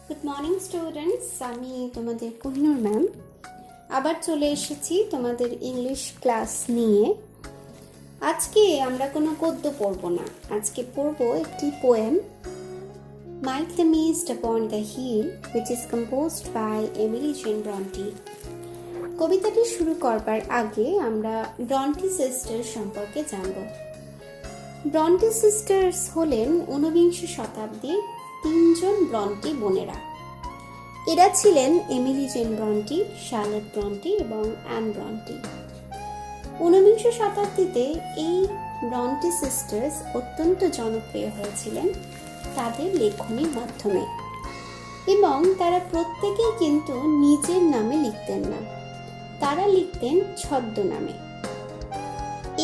Good morning students, আমি তোমাদের Kohinoor ma'am আবার চলে এসেছি তোমাদের ইংলিশ ক্লাস নিয়ে। আজকে আমরা কোনো গদ্য পড়ব না, আজকে পড়ব একটি পোয়েম, মাইক the mist upon the hill, which is composed by Emily Jane Bronte। কবিতাটি শুরু করবার আগে আমরা ব্রন্টি সিস্টার সম্পর্কে জানব। ব্রন্টি সিস্টার্স হলেন 19বিংশ শতাব্দীর তিনজন ব্রন্টি বোনেরা। এরা ছিলেন Emily Jane Bronte, Charlotte Bronte এবং অ্যান ব্রন্টি। 19বিংশ শতাব্দীতে এই ব্রন্টি সিস্টার্স অত্যন্ত জনপ্রিয় হয়েছিলেন তাদের লেখনীর মাধ্যমে, এবং তারা প্রত্যেকেই কিন্তু নিজের নামে লিখতেন না, তারা লিখতেন ছদ্মনামে।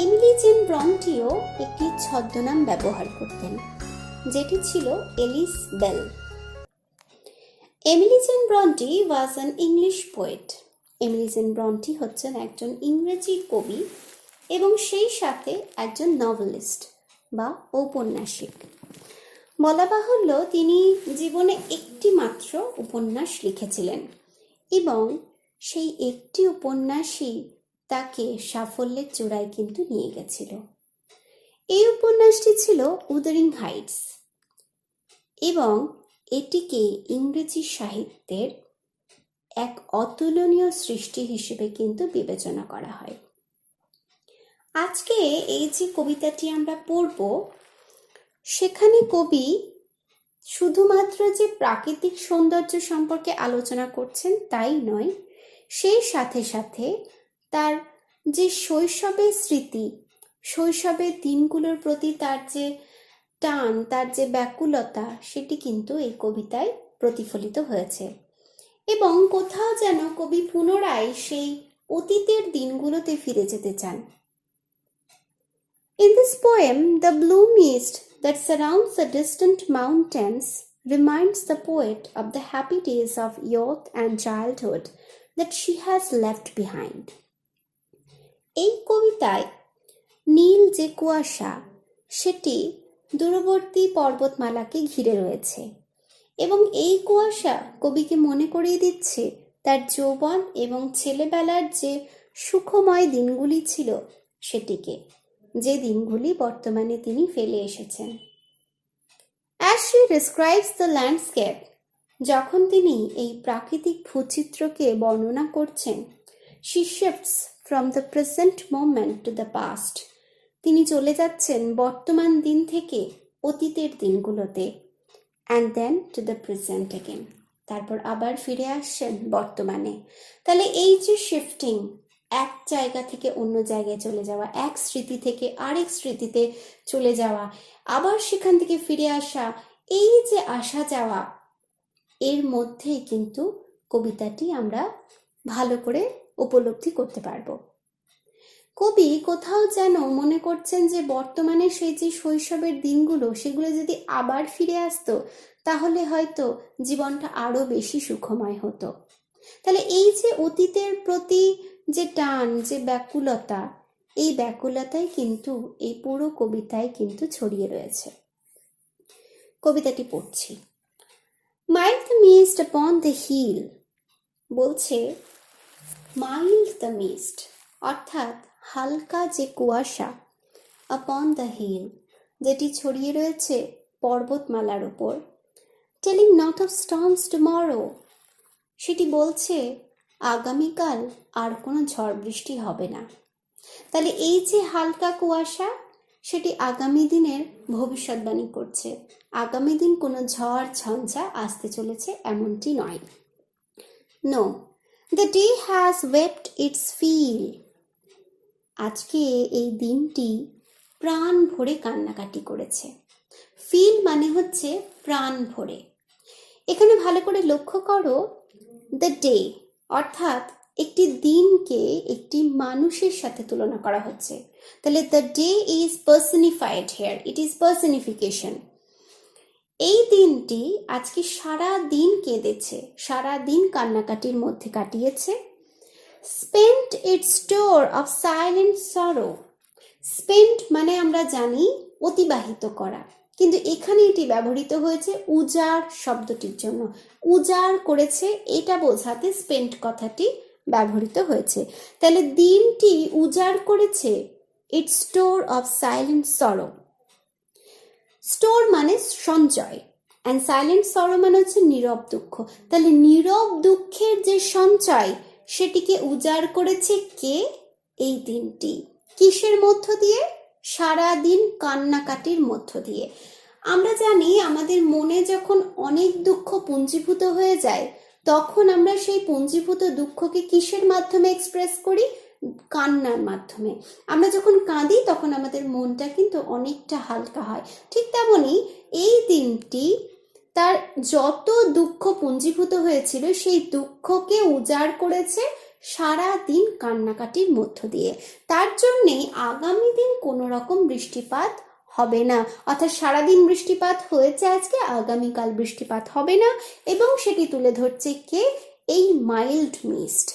এমিলি জেন ব্রন্টিও একটি ছদ্মনাম ব্যবহার করতেন, যেটি ছিল Ellis Bell. Emily Jane Bronte was an English poet. Emily Jane Bronte হচ্ছেন একজন ইংরেজি কবি এবং সেই সাথে একজন নভেলিস্ট বা ঔপন্যাসিক। বলা বাহুল্য তিনি জীবনে একটি মাত্র উপন্যাস লিখেছিলেন এবং সেই একটি উপন্যাসই তাকে সাফল্যের চূড়ায় কিন্তু নিয়ে গেছিল। এই উপন্যাসটি ছিল উদারিং হাইটস এবং এটিকে ইংরেজি সাহিত্যের এক অতুলনীয় সৃষ্টি হিসেবে কিন্তু বিবেচনা করা হয়। আজকে এই যে কবিতাটি আমরা পড়ব, সেখানে কবি শুধুমাত্র যে প্রাকৃতিক সৌন্দর্য সম্পর্কে আলোচনা করছেন তাই নয়, সেই সাথে সাথে তার যে শৈশবের স্মৃতি, শৈশবের দিনগুলোর প্রতি তার যে টান, তার যে ব্যাকুলতা, সেটি কিন্তু এই কবিতায় প্রতিফলিত হয়েছে। এবং কোথাও যেন কবি পুনরায় সেই অতীতের দিনগুলোতে ফিরে যেতে চান। In this poem, the blue mist that surrounds the distant mountains reminds the poet of the happy days of youth and childhood that she has left behind. এই কবিতায় নীল যে কুয়াশা, সেটি দূরবর্তী পর্বতমালাকে ঘিরে রয়েছে এবং এই কুয়াশা কবিকে মনে করিয়ে দিচ্ছে তার যৌবন এবং ছেলেবেলার যে সুখময় দিনগুলি ছিল সেটিকে, যে দিনগুলি বর্তমানে তিনি ফেলে এসেছেন। As she describes the landscape, যখন তিনি এই প্রাকৃতিক ভূচিত্রকে বর্ণনা করছেন, she shifts from the present moment to the past. তিনি চলে যাচ্ছেন বর্তমান দিন থেকে অতীতের দিনগুলোতে, and then to the present again. তারপর আবার ফিরে আসছেন বর্তমানে। তাহলে এই যে শিফটিং, এক জায়গা থেকে অন্য জায়গায় চলে যাওয়া, এক স্মৃতি থেকে আরেক স্মৃতিতে চলে যাওয়া, আবার সেখান থেকে ফিরে আসা, এই যে আসা যাওয়া, এর মধ্যেই কিন্তু কবিতাটি আমরা ভালো করে উপলব্ধি করতে পারবো। কবি কোথাও যেন মনে করছেন যে বর্তমানে সেই যে শৈশবের দিনগুলো, সেগুলো যদি আবার ফিরে আসতো তাহলে হয়তো জীবনটা আরো বেশি সুখময় হতো। তাহলে এই যে অতীতের প্রতি যে টান, যে ব্যাকুলতা, এই ব্যাকুলতাই কিন্তু এই পুরো কবিতায় কিন্তু ছড়িয়ে রয়েছে। কবিতাটি পড়ছি। Mild the mist upon the hill বলছে, মাইল্ড দ্য মিস্ট অর্থাৎ হালকা যে কুয়াশা, আপন দ্য হিল যেটি ছড়িয়ে রয়েছে পর্বতমালার ওপর, telling not of storms tomorrow সেটি বলছে আগামীকাল আর কোনো ঝড় বৃষ্টি হবে না। তাহলে এই যে হালকা কুয়াশা, সেটি আগামী দিনের ভবিষ্যৎবাণী করছে, আগামী দিন কোনো ঝড় ঝঞ্ঝা আসতে চলেছে এমনটি নয়। No, the day has wept its fill, আজকে এই দিনটি প্রাণ ভরে কান্নাকাটি করেছে। ফিল মানে হচ্ছে প্রাণ ভরে। এখানে ভালো করে লক্ষ্য করো, দ্য ডে অর্থাৎ একটি দিনকে একটি মানুষের সাথে তুলনা করা হচ্ছে। তাহলে the day is personified here, it is personification. এই দিনটি আজকে সারা দিন কেঁদেছে, সারা দিন কান্নাকাটির মধ্যে কাটিয়েছে। Spent it's store of silent সরো, স্পেন্ট মানে আমরা জানি অতিবাহিত করা, কিন্তু এখানে এটি ব্যবহৃত হয়েছে উজাড় শব্দটির জন্য। উজাড় করেছে এটা বোঝাতে স্পেন্ট কথাটি ব্যবহৃত হয়েছে। তাহলে দিনটি উজাড় করেছে ইটস স্টোর অফ সাইলেন্ট সরো। স্টোর মানে সঞ্চয়, অ্যান্ড সাইলেন্ট সরো মানে হচ্ছে নীরব দুঃখ। তাহলে নীরব দুঃখের যে সঞ্চয় সেটিকে উজাড় করেছে কে? এই দিনটি। কিসের মধ্য দিয়ে? সারাদিন কান্নাকাটির মধ্য দিয়ে। আমরা জানি আমাদের মনে যখন অনেক দুঃখ পুঞ্জীভূত হয়ে যায় তখন আমরা সেই পুঞ্জীভূত দুঃখকে কিসের মাধ্যমে এক্সপ্রেস করি? কান্নার মাধ্যমে। আমরা যখন কাঁদি তখন আমাদের মনটা কিন্তু অনেকটা হালকা হয়। ঠিক তেমনি এই দিনটি তার যত দুঃখ পুঞ্জীভূত হয়েছিল সেই দুঃখকে উজাড় করেছে সারা দিন কান্নাকাটির মধ্য দিয়ে। তার জন্যেই আগামী দিন কোনো রকম বৃষ্টিপাত হবে না, অর্থাৎ সারাদিন বৃষ্টিপাত হয়েছে আজকে, আগামীকাল বৃষ্টিপাত হবে না। এবং সেটি তুলে ধরছে কে? এই মাইল্ড মিস্ট,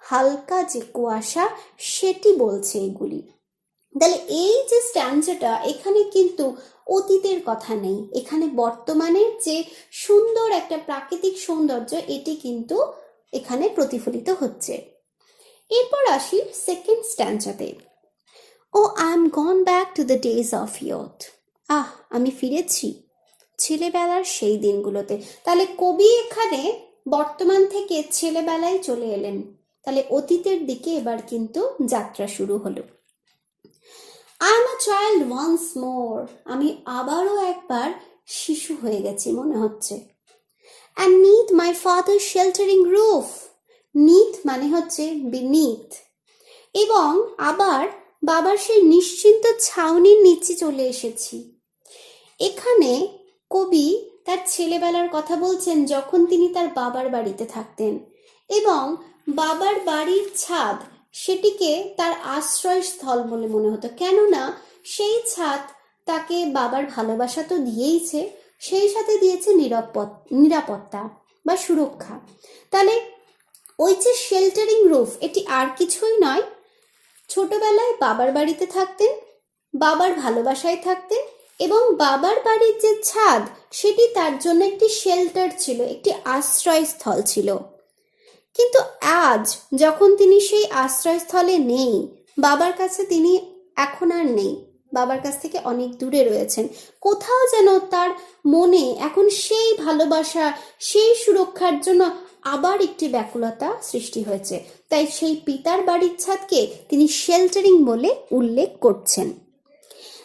হালকা যে কুয়াশা, সেটি বলছে এগুলি। তাহলে এই যে স্ট্যান্জাটা, এখানে কিন্তু অতীতের কথা নেই, এখানে বর্তমানের যে সুন্দর একটা প্রাকৃতিক সৌন্দর্য এটি কিন্তু এখানে প্রতিফলিত হচ্ছে। এরপর আসি সেকেন্ড স্ট্যান্জাতে। O I am gone back to the days of youth. আমি ফিরেছি ছেলেবেলার সেই দিনগুলোতে। তাহলে কবি এখানে বর্তমান থেকে ছেলেবেলায় চলে এলেন। তাহলে অতীতের দিকে এবার কিন্তু যাত্রা শুরু হলো। I am a child once more. আমি আবারও একবার শিশু হয়ে গেছি মনে হচ্ছে। And neath my father sheltering roof. Neath মানে হচ্ছে বিনিথ। এবং আবার বাবার সেই নিশ্চিন্ত ছাউনির নিচে চলে এসেছি। এখানে কবি তার ছেলেবেলার কথা বলছেন যখন তিনি তার বাবার বাড়িতে থাকতেন, এবং বাবার বাড়ির ছাদ সেটিকে তার আশ্রয়স্থল বলে মনে হতো। কেননা সেই ছাদ তাকে বাবার ভালোবাসা তো দিয়েইছে, সেই সাথে দিয়েছে নিরাপত্তা বা সুরক্ষা। তাহলে ওই যে শেল্টারিং রুফ, এটি আর কিছুই নয়, ছোটবেলায় বাবার বাড়িতে থাকতেন, বাবার ভালোবাসায় থাকতেন, এবং বাবার বাড়ির যে ছাদ সেটি তার জন্য একটি শেল্টার ছিল, একটি আশ্রয়স্থল ছিল। কিন্তু আজ যখন তিনি সেই আশ্রয়স্থলে নেই, বাবার কাছে তিনি এখন আর নেই, বাবার কাছ থেকে অনেক দূরে রয়েছেন, কোথাও যেন তার মনে এখন সেই ভালোবাসা, সেই সুরক্ষার জন্য আবার একটি ব্যাকুলতা সৃষ্টি হয়েছে। তাই সেই পিতার বাড়ির ছাদকে তিনি শেল্টারিং বলে উল্লেখ করছেন।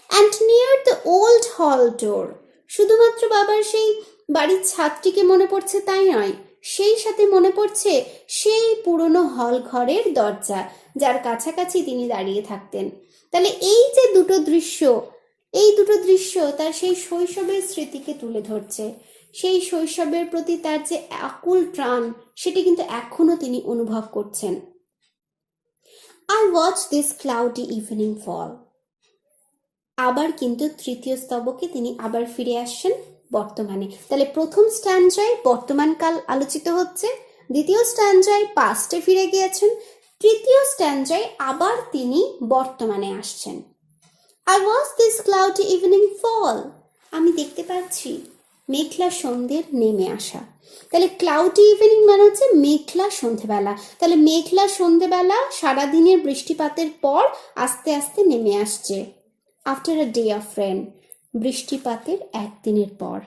অ্যান্ড নিয়ার দ্য ওল্ড হল ডোর। শুধুমাত্র বাবার সেই বাড়ির ছাদটিকে মনে পড়ছে তাই নয়, সেই সাথে মনে পড়ছে সেই পুরনো হল ঘরের দরজা যার কাছাকাছি তিনি দাঁড়িয়ে থাকতেন। তাহলে এই যে দুটো দৃশ্য, এই দুটো দৃশ্য তার সেই শৈশবের স্মৃতিকে তুলে ধরছে। সেই শৈশবের প্রতি তার যে আকুল টান সেটি কিন্তু এখনো তিনি অনুভব করছেন। I watch this cloudy evening fall. আবার কিন্তু তৃতীয় স্তবকে তিনি আবার ফিরে আসছেন বর্তমানে। তাহলে প্রথম স্ট্যান্জায় বর্তমানকাল আলোচিত হচ্ছে, দ্বিতীয় স্ট্যান্জায় পাস্টে ফিরে গিয়েছেন, তৃতীয় স্ট্যান্জায় আবার তিনি বর্তমানে আসছেন। I watch this cloudy evening fall. আমি দেখতে পাচ্ছি মেঘলা সন্ধ্যের নেমে আসা। তাহলে ক্লাউডি ইভিনিং মানে হচ্ছে মেঘলা সন্ধ্যেবেলা। তাহলে মেঘলা সন্ধ্যেবেলা সারাদিনের বৃষ্টিপাতের পর আস্তে আস্তে নেমে আসছে। After a day of rain, বৃষ্টিপাতের একদিনের পর।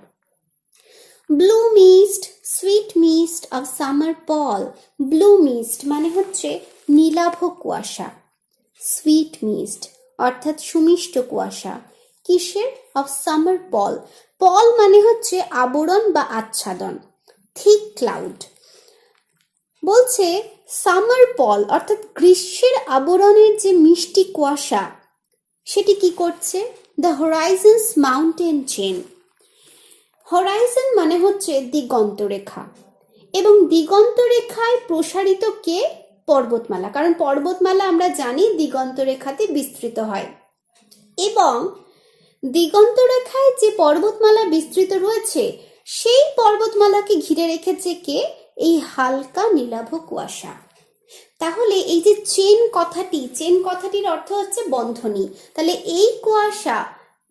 Blue mist, sweet mist of summer pall. Blue mist মানে হচ্ছে নীলাভ কুয়াশা, সুইট মিস্ট অর্থাৎ সুমিষ্ট কুয়াশা। কিসের? অফ সামার পল। পল মানে হচ্ছে আবরণ বা আচ্ছাদন, থিক ক্লাউড। বলছে সামার পল অর্থাৎ গ্রীষ্মের আবরণের যে মিষ্টি কুয়াশা সেটি কি করছে? The horizon's mountain chain. Horizon মানে হচ্ছে দিগন্ত রেখা, এবং দিগন্ত রেখায় প্রসারিত কে? পর্বতমালা। কারণ পর্বতমালা আমরা জানি দিগন্ত রেখাতে বিস্তৃত হয়, এবং দিগন্ত রেখায় যে পর্বতমালা বিস্তৃত রয়েছে সেই পর্বতমালাকে ঘিরে রেখেছে কে? এই হালকা নীলাভ কুয়াশা। তাহলে এই যে চেন কথাটি, চেন কথাটির অর্থ হচ্ছে বন্ধনী। তাহলে এই কুয়াশা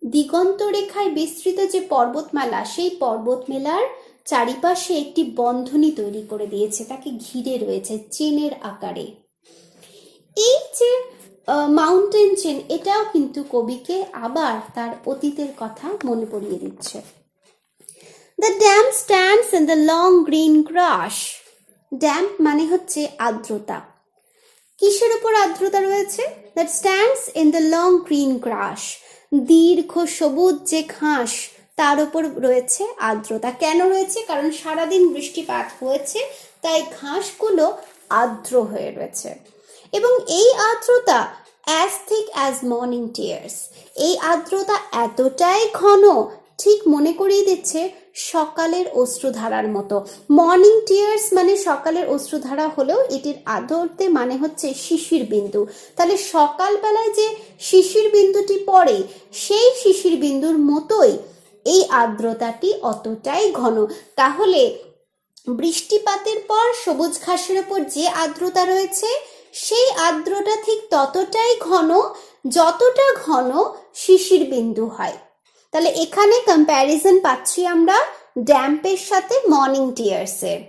দিগন্ত রেখায় বিস্তৃত যে পর্বতমালা, সেই পর্বতমালার চারিপাশে একটি বন্ধনী তৈরি করে দিয়েছে, তাকে ঘিরে রয়েছে চেনের আকারে। এই যে মাউন্টেন চেন, এটাও কিন্তু কবিকে আবার তার অতীতের কথা মনে পড়িয়ে দিচ্ছে। The dam stands in the long green grass. Damp মানে হচ্ছে আর্দ্রতা। কিসের উপর আর্দ্রতা রয়েছে? That stands in the long green grass. দীর্ঘ সবুজ যে ঘাস, তার উপর রয়েছে আর্দ্রতা। কেন রয়েছে? কারণ সারাদিন বৃষ্টিপাত হয়েছে, তাই ঘাসগুলো আর্দ্র হয়ে রয়েছে। এবং এই আর্দ্রতা as thick as morning tears, এই আর্দ্রতা এতটাই ঘন, ঠিক মনে করিয়ে দিচ্ছে সকালের অশ্রুধারার মতো। মর্নিং টিয়ার্স মানে সকালের অশ্রুধারা হলেও এটির আদর্তে মানে হচ্ছে শিশির বিন্দু। তাহলে সকালবেলায় যে শিশির বিন্দুটি পড়ে, সেই শিশির বিন্দুর মতোই এই আর্দ্রতাটি অতটাই ঘন। তাহলে বৃষ্টিপাতের পর সবুজ ঘাসের ওপর যে আর্দ্রতা রয়েছে, সেই আর্দ্রতা ঠিক ততটাই ঘন যতটা ঘন শিশির বিন্দু হয়। তাহলে এখানে কম্প্যারিজন পাচ্ছি আমরা ড্যাম্পের সাথে মর্নিং টিয়ার্সের।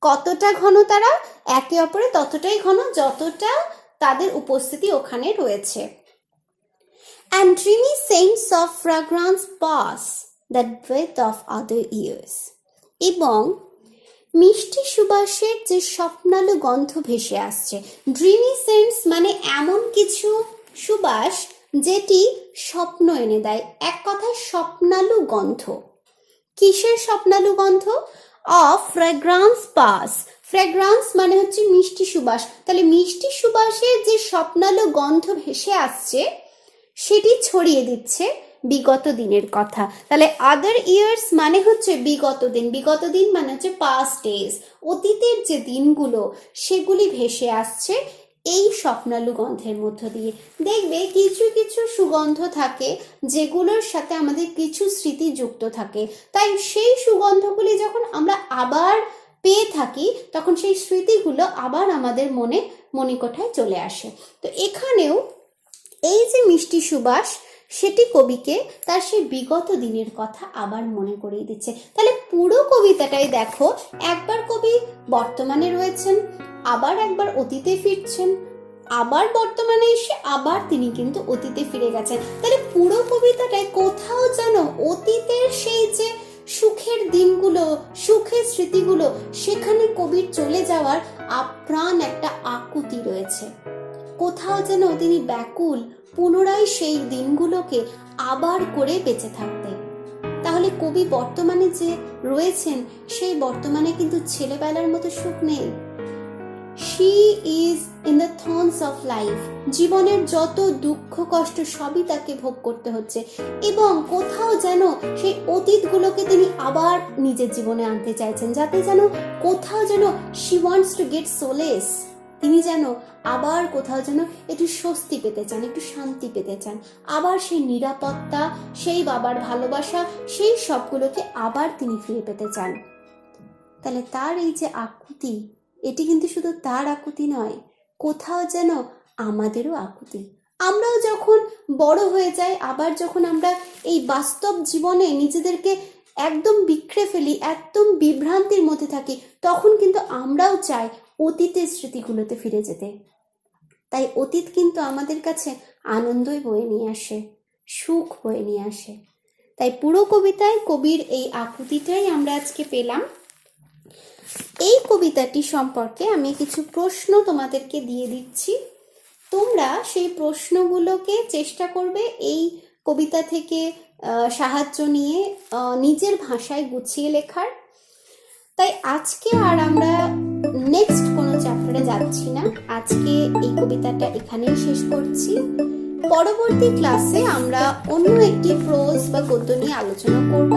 কতটা ঘন তারা? একে অপরে ততটাই ঘন যতটা তাদের উপস্থিতি ওখানে রয়েছে। And dreamy scents of fragrance pass that breath of other years. এবং মিষ্টি সুবাসের যে স্বপ্নালু গন্ধ ভেসে আসছে। ড্রিমি সেন্টস মানে এমন কিছু সুবাস যেটি স্বপ্ন এনে দেয়, এক কথায় স্বপ্নালু গন্ধ। কিসের স্বপ্নালু গন্ধ? Of ফ্র্যাগ্রান্স pass. ফ্র্যাগ্রান্স মানে হচ্ছে মিষ্টি সুবাস। তাহলে মিষ্টি সুবাসের যে স্বপ্নালু গন্ধ ভেসে আসছে, সেটি ছড়িয়ে দিচ্ছে বিগত দিনের কথা। তাহলে আদার ইয়ার্স মানে হচ্ছে বিগত দিন। বিগত দিন মানে হচ্ছে পাস্ট ডেজ, অতীতের যে দিনগুলো, সেগুলি ভেসে আসছে এই স্বপ্নালু গন্ধের মধ্য দিয়ে। দেখবে কিছু কিছু সুগন্ধ থাকে যেগুলোর সাথে আমাদের কিছু স্মৃতি যুক্ত থাকে, তাই সেই সুগন্ধগুলি যখন আমরা আবার পেয়ে থাকি, তখন সেই স্মৃতিগুলো আবার আমাদের মনিকোঠায় চলে আসে। তো এখানেও এই যে মিষ্টি সুবাস, সেটি কবিকে তার সেই বিগত দিনের কথা আবার মনে করিয়ে দিচ্ছে। তাহলে পুরো কবিতাটাই দেখো, একবার কবি বর্তমানে রয়েছেন, আবার একবার অতীতে ফিরছেন, আবার বর্তমানে এসে আবার তিনি কিন্তু অতীতে ফিরে গেছেন। তাহলে পুরো কবিতাটায় কোথাও যেন অতীতের সেই যে সুখের দিনগুলো, সুখের স্মৃতিগুলো, সেখানে কবির চলে যাওয়ার আপ্রাণ একটা আকুতি রয়েছে। কোথাও যেন তিনি ব্যাকুল পুনরায় সেই দিনগুলোকে আবার করে বেঁচে থাকতে। তাহলে কবি বর্তমানে যে রয়েছেন, সেই বর্তমানে কিন্তু ছেলেবেলার মতো সুখ নেই। She is in the thorns of life. জীবনের যত দুঃখ কষ্ট সবই তাকে ভোগ করতে হচ্ছে, এবং কোথাও যেন সেই অতীতগুলোকে তিনি আবার নিজের জীবনে আনতে চাইছেন, যাতে যেন কোথাও যেন she wants to get solace. তিনি যেন আবার কোথাও যেন একটু স্বস্তি পেতে চান, একটু শান্তি পেতে চান, আবার সেই নিরাপত্তা, সেই বাবার ভালোবাসা, সেই সবগুলোকে আবার তিনি ফিরে পেতে চান। তাহলে তার এই যে আকুতি, এটি কিন্তু শুধু তার আকুতি নয়, কোথাও যেন আমাদেরও আকুতি। আমরাও যখন বড় হয়ে যাই, আবার যখন আমরা এই বাস্তব জীবনে নিজেদেরকে একদম বিখরে ফেলি, একদম বিভ্রান্তির মধ্যে থাকি, তখন কিন্তু আমরাও চাই অতীতের স্মৃতিগুলোতে ফিরে যেতে। তাই অতীত কিন্তু আমাদের কাছে আনন্দই বয়ে নিয়ে আসে, সুখ বয়ে নিয়ে আসে। তাই পুরো কবিতায় কবির এই আকুতিটাই আমরা আজকে পেলাম। এই কবিতাটি সম্পর্কে আমি কিছু প্রশ্ন তোমাদেরকে দিয়ে দিচ্ছি, তোমরা সেই প্রশ্নগুলোকে চেষ্টা করবে এই কবিতা থেকে সাহায্য নিয়ে নিজের ভাষায় গুছিয়ে লেখার। তাই আজকে আর আমরা নেক্সট কোনো চ্যাপ্টারে যাচ্ছি না, আজকে এই কবিতাটা এখানেই শেষ করছি। পরবর্তী ক্লাসে আমরা অন্য একটি প্রোজ বা গদ্য নিয়ে আলোচনা করব।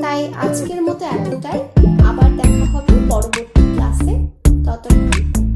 তাই আজকের মতো এতটাই, আবার দেখা হবে পরবর্তী ক্লাসে। ততক্ষণ